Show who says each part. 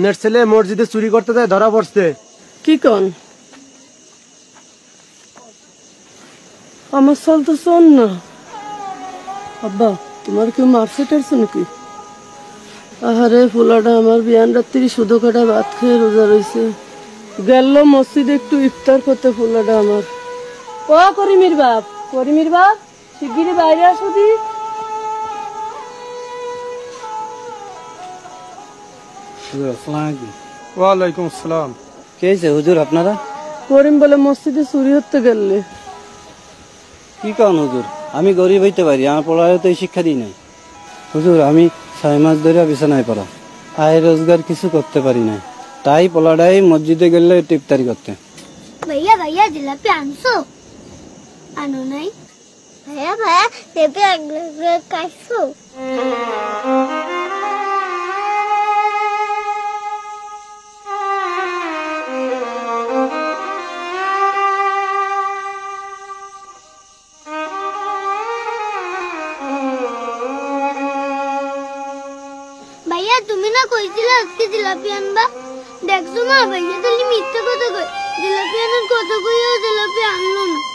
Speaker 1: আপনার ছেলে মসজিদে চুরি করতে যায় ধরা পড়ছে।
Speaker 2: কি কোন? আমার সাল তো শোন না। আব্বা তোমার কেউ মারছে টারছে নাকি? আহারে পোলাটা আমার বিয়ান রাত্রি শুধু কাটা ভাত খেয়ে রোজা রয়েছে, গেল মসজিদে একটু ইফতার করতে। পোলাটা আমার ও করিমের বাপ, করিমের বাপ শিগগিরি বাইরে আসো দি।
Speaker 1: ওয়ালাইকুম আসসালাম।
Speaker 3: কে হয়েছে হুজুর আপনারা?
Speaker 2: করিম বলে মসজিদে চুরি হতে গেলে।
Speaker 3: কি কারণ হুজুর? আমি গরিব হইতে পারি, আমার পড়ায় তো এই শিক্ষা দিই নাই। হুজুর আমি 6 মাস ধরে বিছানায় পড়া, আয় রোজগার কিছু করতে পারি না, তাই পোলাডাই মসজিদে গেলে একটু ইফতারি করতে।
Speaker 4: ভাইয়া ভাইয়া জিলাপি আনছো? আনো নাই? ভাইয়া ভাইয়া পেঁপে কাটছো? ভাইয়া তুমি না কইছিলে আজকে জিলাপি আনবা? দেখছো মা ভাইয়া তাহলে মিথ্যা কথা কই, জিলাপি আনার কথা কইও জিলাপি আনলো না।